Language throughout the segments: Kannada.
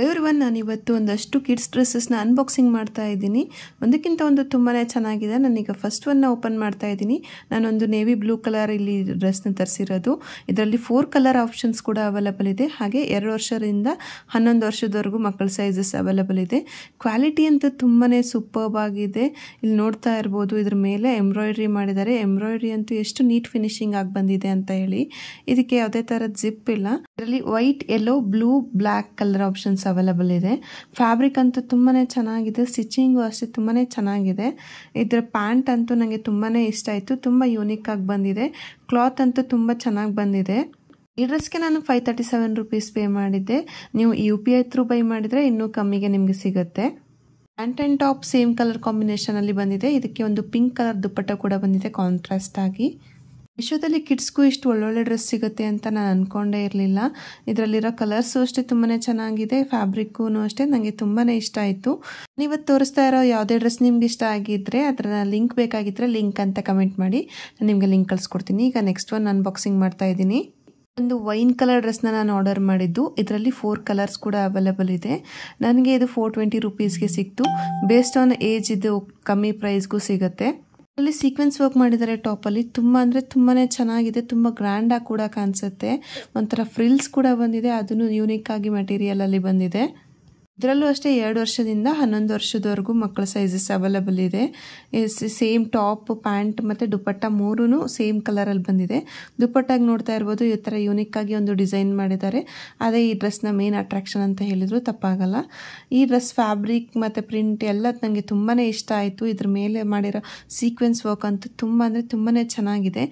ಎವ್ರಿವನ್, ನಾನು ಇವತ್ತು ಒಂದಷ್ಟು ಕಿಡ್ಸ್ ಡ್ರೆಸ್ಸಸ್ನ ಅನ್ಬಾಕ್ಸಿಂಗ್ ಮಾಡ್ತಾ ಇದ್ದೀನಿ. ಒಂದಕ್ಕಿಂತ ಒಂದು ತುಂಬಾ ಚೆನ್ನಾಗಿದೆ. ನಾನೀಗ ಫಸ್ಟ್ ಒನ್ನ ಓಪನ್ ಮಾಡ್ತಾ ಇದ್ದೀನಿ. ನಾನೊಂದು ನೇವಿ ಬ್ಲೂ ಕಲರ್ ಇಲ್ಲಿ ಡ್ರೆಸ್ನ ತರಿಸಿರೋದು. ಇದರಲ್ಲಿ 4 ಕಲರ್ ಆಪ್ಷನ್ಸ್ ಕೂಡ ಅವೈಲೇಬಲ್ ಇದೆ. ಹಾಗೆ 2 ವರ್ಷದಿಂದ 11 ವರ್ಷದವರೆಗೂ ಮಕ್ಕಳ ಸೈಜಸ್ ಅವೈಲೇಬಲ್ ಇದೆ. ಕ್ವಾಲಿಟಿ ಅಂತೂ ತುಂಬಾ ಸೂಪರ್ಬ್ ಆಗಿದೆ. ಇಲ್ಲಿ ನೋಡ್ತಾ ಇರ್ಬೋದು, ಇದ್ರ ಮೇಲೆ ಎಂಬ್ರಾಯ್ಡ್ರಿ ಮಾಡಿದ್ದಾರೆ. ಎಂಬ್ರಾಯ್ಡ್ರಿ ಅಂತೂ ಎಷ್ಟು ನೀಟ್ ಫಿನಿಶಿಂಗ್ ಆಗಿ ಬಂದಿದೆ ಅಂತ ಹೇಳಿ. ಇದಕ್ಕೆ ಯಾವುದೇ ಥರದ ಜಿಪ್ ಇಲ್ಲ. ಇದರಲ್ಲಿ white, yellow, blue, black colour options available ಇದೆ. ಫ್ಯಾಬ್ರಿಕ್ ಅಂತೂ ತುಂಬಾನೇ ಚೆನ್ನಾಗಿದೆ. ಸ್ಟಿಚಿಂಗು ಅಷ್ಟೇ ತುಂಬಾನೇ ಚೆನ್ನಾಗಿದೆ. ಇದರ ಪ್ಯಾಂಟ್ ಅಂತೂ ನನಗೆ ತುಂಬಾನೇ ಇಷ್ಟ ಆಯಿತು. ತುಂಬ ಯೂನಿಕ್ ಆಗಿ ಬಂದಿದೆ. ಕ್ಲಾತ್ ಅಂತೂ ತುಂಬ ಚೆನ್ನಾಗಿ ಬಂದಿದೆ. ಈ ಡ್ರೆಸ್ಗೆ ನಾನು 537 ರೂಪೀಸ್ ಪೇ ಮಾಡಿದ್ದೆ. ನೀವು UPI ಥ್ರೂ ಬೈ ಮಾಡಿದರೆ ಇನ್ನೂ ಕಮ್ಮಿಗೆ ನಿಮಗೆ ಸಿಗುತ್ತೆ. Pant and top same colour combination ಅಲ್ಲಿ ಬಂದಿದೆ. ಇದಕ್ಕೆ ಒಂದು ಪಿಂಕ್ ಕಲರ್ ದುಪ್ಪಟ್ಟ ಕೂಡ ಬಂದಿದೆ ಕಾಂಟ್ರಾಸ್ಟ್ ಆಗಿ. ಮೀಶೋದಲ್ಲಿ ಕಿಡ್ಸ್ಗೂ ಇಷ್ಟು ಒಳ್ಳೊಳ್ಳೆ ಡ್ರೆಸ್ ಸಿಗುತ್ತೆ ಅಂತ ನಾನು ಅಂದ್ಕೊಂಡೇ ಇರಲಿಲ್ಲ. ಇದರಲ್ಲಿರೋ ಕಲರ್ಸು ಅಷ್ಟೇ ತುಂಬಾ ಚೆನ್ನಾಗಿದೆ. ಫ್ಯಾಬ್ರಿಕ್ಕೂ ಅಷ್ಟೇ ನನಗೆ ತುಂಬಾ ಇಷ್ಟ ಆಯಿತು. ಇವತ್ತು ತೋರಿಸ್ತಾ ಇರೋ ಯಾವುದೇ ಡ್ರೆಸ್ ನಿಮ್ಗೆ ಇಷ್ಟ ಆಗಿದ್ದರೆ ಅದರ ಲಿಂಕ್ ಬೇಕಾಗಿದ್ದರೆ ಲಿಂಕ್ ಅಂತ ಕಮೆಂಟ್ ಮಾಡಿ, ನಾನು ನಿಮಗೆ ಲಿಂಕ್ ಕಳಿಸ್ಕೊಡ್ತೀನಿ. ಈಗ ನೆಕ್ಸ್ಟ್ ಒನ್ ಅನ್ಬಾಕ್ಸಿಂಗ್ ಮಾಡ್ತಾ ಇದ್ದೀನಿ. ಒಂದು ವೈನ್ ಕಲರ್ ಡ್ರೆಸ್ನ ನಾನು ಆರ್ಡರ್ ಮಾಡಿದ್ದು. ಇದರಲ್ಲಿ 4 ಕಲರ್ಸ್ ಕೂಡ ಅವೈಲೇಬಲ್ ಇದೆ. ನನಗೆ ಇದು 420 ರೂಪೀಸ್ಗೆ ಸಿಕ್ತು. ಬೇಸ್ಡ್ ಆನ್ ಏಜ್ ಇದು ಕಮ್ಮಿ ಪ್ರೈಸ್ಗೂ ಸಿಗುತ್ತೆ. ಅಲ್ಲಿ ಸೀಕ್ವೆನ್ಸ್ ವರ್ಕ್ ಮಾಡಿದ್ದಾರೆ ಟಾಪಲ್ಲಿ. ತುಂಬ ಅಂದರೆ ತುಂಬಾ ಚೆನ್ನಾಗಿದೆ. ತುಂಬ ಗ್ರ್ಯಾಂಡಾಗಿ ಕೂಡ ಕಾಣಿಸುತ್ತೆ. ಒಂಥರ ಫ್ರಿಲ್ಸ್ ಕೂಡ ಬಂದಿದೆ. ಅದನ್ನು ಯೂನಿಕ್ ಆಗಿ ಮೆಟೀರಿಯಲಲ್ಲಿ ಬಂದಿದೆ. ಇದರಲ್ಲೂ ಅಷ್ಟೇ 2 ವರ್ಷದಿಂದ 11 ವರ್ಷದವರೆಗೂ ಮಕ್ಕಳ ಸೈಜಸ್ ಅವೈಲೇಬಲ್ ಇದೆ. ಸೇಮ್ ಟಾಪ್, ಪ್ಯಾಂಟ್ ಮತ್ತು ದುಪ್ಪಟ್ಟ 3 ಸೇಮ್ ಕಲರಲ್ಲಿ ಬಂದಿದೆ. ದುಪ್ಪಟ್ಟಾಗಿ ನೋಡ್ತಾ ಇರ್ಬೋದು, ಈ ಥರ ಯೂನಿಕ್ ಆಗಿ ಒಂದು ಡಿಸೈನ್ ಮಾಡಿದ್ದಾರೆ. ಅದೇ ಈ ಡ್ರೆಸ್ನ ಮೇನ್ ಅಟ್ರಾಕ್ಷನ್ ಅಂತ ಹೇಳಿದ್ರು ತಪ್ಪಾಗಲ್ಲ. ಈ ಡ್ರೆಸ್ ಫ್ಯಾಬ್ರಿಕ್ ಮತ್ತು ಪ್ರಿಂಟ್ ಎಲ್ಲ ನನಗೆ ತುಂಬಾ ಇಷ್ಟ ಆಯಿತು. ಇದ್ರ ಮೇಲೆ ಮಾಡಿರೋ ಸೀಕ್ವೆನ್ಸ್ ವರ್ಕ್ ಅಂತೂ ತುಂಬ ಅಂದರೆ ತುಂಬಾ ಚೆನ್ನಾಗಿದೆ.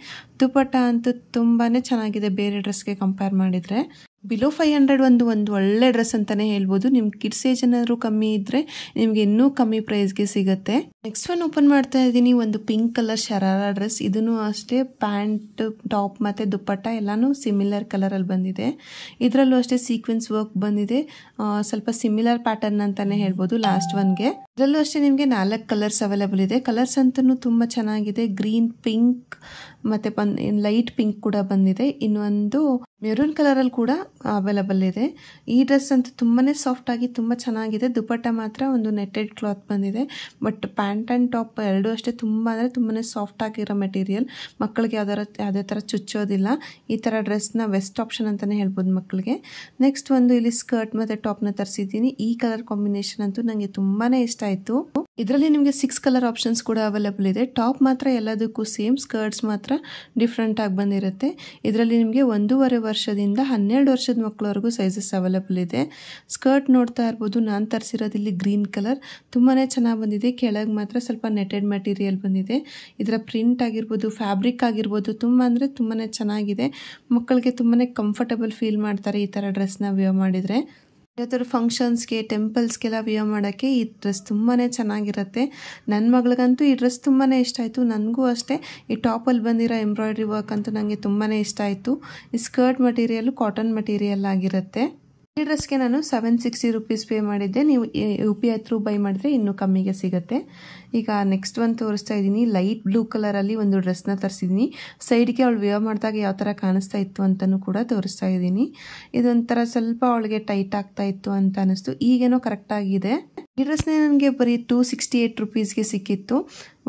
ದುಪ್ಪಟ್ಟ ಅಂತೂ ತುಂಬಾ ಚೆನ್ನಾಗಿದೆ ಬೇರೆ ಡ್ರೆಸ್ಗೆ ಕಂಪೇರ್ ಮಾಡಿದರೆ. ಬಿಲೋ 500 ಒಂದು ಒಳ್ಳೆ ಡ್ರೆಸ್ ಅಂತಲೇ ಹೇಳ್ಬೋದು. ನಿಮ್ಮ ಕಿಡ್ಸ್ ಏಜ್ ಏನಾದರೂ ಕಮ್ಮಿ ಇದ್ದರೆ ನಿಮಗೆ ಇನ್ನೂ ಕಮ್ಮಿ ಪ್ರೈಸ್ಗೆ ಸಿಗುತ್ತೆ. ನೆಕ್ಸ್ಟ್ ಒನ್ ಓಪನ್ ಮಾಡ್ತಾ ಇದ್ದೀನಿ. ಒಂದು ಪಿಂಕ್ ಕಲರ್ ಶರಾರಾ ಡ್ರೆಸ್. ಇದನ್ನು ಅಷ್ಟೇ ಪ್ಯಾಂಟ್, ಟಾಪ್ ಮತ್ತು ದುಪ್ಪಟ್ಟ ಎಲ್ಲನೂ ಸಿಮಿಲರ್ ಕಲರಲ್ಲಿ ಬಂದಿದೆ. ಇದರಲ್ಲೂ ಅಷ್ಟೇ ಸೀಕ್ವೆನ್ಸ್ ವರ್ಕ್ ಬಂದಿದೆ. ಸ್ವಲ್ಪ ಸಿಮಿಲರ್ ಪ್ಯಾಟರ್ನ್ ಅಂತಲೇ ಹೇಳ್ಬೋದು ಲಾಸ್ಟ್ ಒನ್ಗೆ. ಇದರಲ್ಲೂ ಅಷ್ಟೇ ನಿಮಗೆ 4 ಕಲರ್ಸ್ ಅವೈಲೇಬಲ್ ಇದೆ. ಕಲರ್ಸ್ ಅಂತೂ ತುಂಬ ಚೆನ್ನಾಗಿದೆ. ಗ್ರೀನ್, ಪಿಂಕ್ ಮತ್ತು ಲೈಟ್ ಪಿಂಕ್ ಕೂಡ ಬಂದಿದೆ. ಇನ್ನೊಂದು ಮೆರೂನ್ ಕಲರಲ್ಲಿ ಕೂಡ ಅವೈಲೇಬಲ್ ಇದೆ. ಈ ಡ್ರೆಸ್ ಅಂತೂ ತುಂಬಾ ಸಾಫ್ಟ್ ಆಗಿ ತುಂಬ ಚೆನ್ನಾಗಿದೆ. ದುಪ್ಪಟ್ಟ ಮಾತ್ರ ಒಂದು ನೆಟ್ಟೆಡ್ ಕ್ಲಾತ್ ಬಂದಿದೆ. ಬಟ್ ಪ್ಯಾಂಟ್ ಆ್ಯಂಡ್ ಟಾಪ್ ಎರಡೂ ಅಷ್ಟೇ ತುಂಬ ಅಂದರೆ ತುಂಬಾ ಸಾಫ್ಟ್ ಆಗಿರೋ ಮೆಟೀರಿಯಲ್. ಮಕ್ಕಳಿಗೆ ಯಾವುದೇ ಥರ ಚುಚ್ಚೋದಿಲ್ಲ. ಈ ಥರ ಡ್ರೆಸ್ನ ಬೆಸ್ಟ್ ಆಪ್ಷನ್ ಅಂತಲೇ ಹೇಳ್ಬೋದು ಮಕ್ಕಳಿಗೆ. ನೆಕ್ಸ್ಟ್ ಒಂದು ಇಲ್ಲಿ ಸ್ಕರ್ಟ್ ಮತ್ತು ಟಾಪ್ನ ತರಿಸಿದ್ದೀನಿ. ಈ ಕಲರ್ ಕಾಂಬಿನೇಷನ್ ಅಂತೂ ನನಗೆ ತುಂಬಾ ಇಷ್ಟ ಆಯಿತು. ಇದರಲ್ಲಿ ನಿಮಗೆ 6 ಕಲರ್ ಆಪ್ಷನ್ಸ್ ಕೂಡ ಅವೈಲೇಬಲ್ ಇದೆ. ಟಾಪ್ ಮಾತ್ರ ಎಲ್ಲದಕ್ಕೂ ಸೇಮ್, ಸ್ಕರ್ಟ್ಸ್ ಮಾತ್ರ ಡಿಫ್ರೆಂಟ್ ಆಗಿ ಬಂದಿರುತ್ತೆ. ಇದರಲ್ಲಿ ನಿಮಗೆ 1.5 ವರ್ಷದಿಂದ 12 ವರ್ಷದ ಮಕ್ಕಳವರೆಗೂ ಸೈಜಸ್ ಅವೈಲೇಬಲ್ ಇದೆ. ಸ್ಕರ್ಟ್ ನೋಡ್ತಾ ಇರ್ಬೋದು, ನಾನು ತರಿಸಿರೋದು ಇಲ್ಲಿ ಗ್ರೀನ್ ಕಲರ್. ತುಂಬಾ ಚೆನ್ನಾಗಿ ಬಂದಿದೆ. ಕೆಳಗೆ ಮಾತ್ರ ಸ್ವಲ್ಪ ನೆಟೆಡ್ ಮೆಟೀರಿಯಲ್ ಬಂದಿದೆ. ಇದರ ಪ್ರಿಂಟ್ ಆಗಿರ್ಬೋದು, ಫ್ಯಾಬ್ರಿಕ್ ಆಗಿರ್ಬೋದು ತುಂಬ ಅಂದರೆ ತುಂಬಾ ಚೆನ್ನಾಗಿದೆ. ಮಕ್ಕಳಿಗೆ ತುಂಬಾ ಕಂಫರ್ಟಬಲ್ ಫೀಲ್ ಮಾಡ್ತಾರೆ ಈ ಥರ ಡ್ರೆಸ್ನ ವೇರ್ ಮಾಡಿದರೆ. ಯಾವ್ದಾದ್ರು ಫಂಕ್ಷನ್ಸ್ಗೆ, ಟೆಂಪಲ್ಸ್ಗೆಲ್ಲ ವೇರ್ ಮಾಡೋಕ್ಕೆ ಈ ಡ್ರೆಸ್ ತುಂಬಾ ಚೆನ್ನಾಗಿರುತ್ತೆ. ನನ್ನ ಮಗಳಿಗಂತೂ ಈ ಡ್ರೆಸ್ ತುಂಬಾ ಇಷ್ಟ ಆಯಿತು. ನನಗೂ ಅಷ್ಟೇ ಈ ಟಾಪಲ್ಲಿ ಬಂದಿರೋ ಎಂಬ್ರಾಯ್ಡ್ರಿ ವರ್ಕ್ ಅಂತೂ ನನಗೆ ತುಂಬಾ ಇಷ್ಟ ಆಯಿತು. ಈ ಸ್ಕರ್ಟ್ ಮೆಟೀರಿಯಲ್ಲು ಕಾಟನ್ ಮೆಟೀರಿಯಲ್ ಆಗಿರುತ್ತೆ. ಈ ಡ್ರೆಸ್ಗೆ ನಾನು 760 ರೂಪೀಸ್ ಪೇ ಮಾಡಿದ್ದೆ. ನೀವು UPI ಥ್ರೂ ಬೈ ಮಾಡಿದ್ರೆ ಇನ್ನೂ ಕಮ್ಮಿಗೆ ಸಿಗುತ್ತೆ. ಈಗ ನೆಕ್ಸ್ಟ್ ಒಂದು ತೋರಿಸ್ತಾ ಇದ್ದೀನಿ. ಲೈಟ್ ಬ್ಲೂ ಕಲರಲ್ಲಿ ಒಂದು ಡ್ರೆಸ್ನ ತರಿಸಿದ್ದೀನಿ. ಸೈಡ್ಗೆ ಅವಳು ವೇರ್ ಮಾಡಿದಾಗ ಯಾವ ಥರ ಕಾಣಿಸ್ತಾ ಇತ್ತು ಅಂತಲೂ ಕೂಡ ತೋರಿಸ್ತಾ ಇದ್ದೀನಿ. ಇದೊಂಥರ ಸ್ವಲ್ಪ ಅವಳಿಗೆ ಟೈಟ್ ಆಗ್ತಾ ಇತ್ತು ಅಂತ ಅನಿಸ್ತು. ಈಗೇನೋ ಕರೆಕ್ಟಾಗಿದೆ. ಈ ಡ್ರೆಸ್ನೇ ನನಗೆ ಬರೀ 268 ರೂಪೀಸ್ಗೆ ಸಿಕ್ಕಿತ್ತು.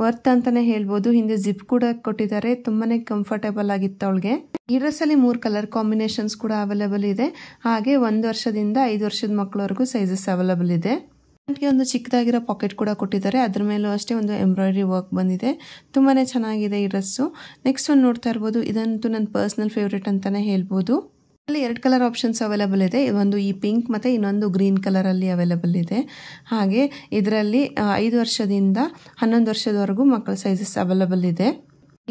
ವರ್ತ್ ಅಂತಲೇ ಹೇಳ್ಬೋದು. ಹಿಂದೆ ಜಿಪ್ ಕೂಡ ಕೊಟ್ಟಿದ್ದಾರೆ. ತುಂಬಾ ಕಂಫರ್ಟೇಬಲ್ ಆಗಿತ್ತು ಅವಳಿಗೆ. ಈ ಡ್ರೆಸ್ಸಲ್ಲಿ 3 ಕಲರ್ ಕಾಂಬಿನೇಷನ್ಸ್ ಕೂಡ ಅವೈಲೇಬಲ್ ಇದೆ. ಹಾಗೆ 1 ವರ್ಷದಿಂದ 5 ವರ್ಷದ ಮಕ್ಕಳವರೆಗೂ ಸೈಜಸ್ ಅವೈಲೇಬಲ್ ಇದೆ. ನನಗೆ ಒಂದು ಚಿಕ್ಕದಾಗಿರೋ ಪಾಕೆಟ್ ಕೂಡ ಕೊಟ್ಟಿದ್ದಾರೆ. ಅದ್ರ ಮೇಲೂ ಅಷ್ಟೇ ಒಂದು ಎಂಬ್ರಾಯ್ಡ್ರಿ ವರ್ಕ್ ಬಂದಿದೆ. ತುಂಬಾ ಚೆನ್ನಾಗಿದೆ ಈ ಡ್ರೆಸ್ಸು. ನೆಕ್ಸ್ಟ್ ಒಂದು ನೋಡ್ತಾ ಇರ್ಬೋದು, ಇದಂತೂ ನನ್ನ ಪರ್ಸ್ನಲ್ ಫೇವ್ರೇಟ್ ಅಂತಲೇ ಹೇಳ್ಬೋದು. ಅಲ್ಲಿ 2 ಕಲರ್ ಆಪ್ಷನ್ಸ್ ಅವೈಲೇಬಲ್ ಇದೆ. ಒಂದು ಈ ಪಿಂಕ್ ಮತ್ತು ಇನ್ನೊಂದು ಗ್ರೀನ್ ಕಲರಲ್ಲಿ ಅವೈಲೇಬಲ್ ಇದೆ. ಹಾಗೆ ಇದರಲ್ಲಿ 5 ವರ್ಷದಿಂದ 11 ವರ್ಷದವರೆಗೂ ಮಕ್ಕಳ ಸೈಜಸ್ ಅವೈಲೇಬಲ್ ಇದೆ.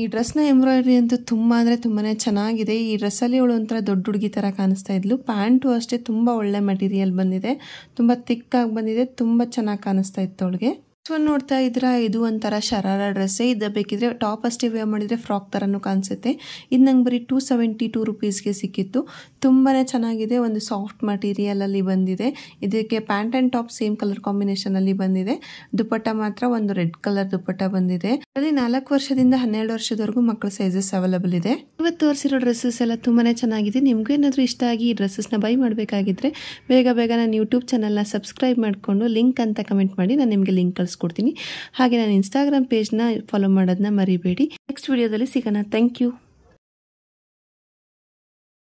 ಈ ಡ್ರೆಸ್ನ ಎಂಬ್ರಾಯ್ಡ್ರಿ ಅಂತೂ ತುಂಬ ಅಂದರೆ ತುಂಬಾ ಚೆನ್ನಾಗಿದೆ. ಈ ಡ್ರೆಸ್ಸಲ್ಲಿ ಅವಳು ಒಂಥರ ದೊಡ್ಡ ಹುಡುಗಿ ಥರ ಕಾಣಿಸ್ತಾ ಇದ್ಲು. ಪ್ಯಾಂಟು ಅಷ್ಟೇ ತುಂಬ ಒಳ್ಳೆ ಮೆಟೀರಿಯಲ್ ಬಂದಿದೆ. ತುಂಬ ಥಿಕ್ಕಾಗಿ ಬಂದಿದೆ. ತುಂಬ ಚೆನ್ನಾಗಿ ಕಾಣಿಸ್ತಾ ಇತ್ತು ಅವಳಿಗೆ. ನೋಡ್ತಾ ಇದ್ರ ಇದು ಒಂಥರ ಶರಾರ ಡ್ರೆಸ್ಸೇ. ಇದು ಬೇಕಿದ್ರೆ ಟಾಪ್ ಅಷ್ಟೇ ವೇರ್ ಮಾಡಿದರೆ ಫ್ರಾಕ್ ಥರನೂ ಕಾಣಿಸುತ್ತೆ. ಇದು ನಂಗೆ ಬರೀ 272 ರುಪೀಸ್ಗೆ ಸಿಕ್ಕಿತ್ತು. ತುಂಬಾ ಚೆನ್ನಾಗಿದೆ. ಒಂದು ಸಾಫ್ಟ್ ಮಟೀರಿಯಲಲ್ಲಿ ಬಂದಿದೆ. ಇದಕ್ಕೆ pant and top same colour ಕಾಂಬಿನೇಷನಲ್ಲಿ ಬಂದಿದೆ. ದುಪ್ಪಟ್ಟ ಮಾತ್ರ ಒಂದು ರೆಡ್ ಕಲರ್ ದುಪ್ಪಟ್ಟ ಬಂದಿದೆ. ಅಲ್ಲಿ 4 ವರ್ಷದಿಂದ 12 ವರ್ಷದವರೆಗೂ ಮಕ್ಕಳ ಸೈಜಸ್ ಅವೈಲಬಲ್ ಇದೆ. ಇವತ್ತು ತೋರಿಸಿರೋ ಡ್ರೆಸ್ಸಸ್ ಎಲ್ಲ ತುಂಬಾ ಚೆನ್ನಾಗಿದೆ. ನಿಮಗೂ ಏನಾದರೂ ಇಷ್ಟ ಆಗಿ ಈ ಡ್ರೆಸ್ಸಸ್ನ ಬೈ ಮಾಡಬೇಕಾಗಿದ್ರೆ ಬೇಗ ನನ್ನ ಯೂಟ್ಯೂಬ್ ಚಾನಲ್ನ ಸಬ್ಸ್ಕ್ರೈಬ್ ಮಾಡಿಕೊಂಡು ಲಿಂಕ್ ಅಂತ ಕಮೆಂಟ್ ಮಾಡಿ, ನಾನು ನಿಮಗೆ ಲಿಂಕ್ ಕಳಿಸ್ಕೊಡ್ತೀನಿ. ಹಾಗೆ ನಾನು ಇನ್ಸ್ಟಾಗ್ರಾಮ್ ಪೇಜ್ನ ಫಾಲೋ ಮಾಡೋದನ್ನ ಮರಿಬೇಡಿ. ನೆಕ್ಸ್ಟ್ ವಿಡಿಯೋದಲ್ಲಿ ಸಿಗೋಣ. Thank you.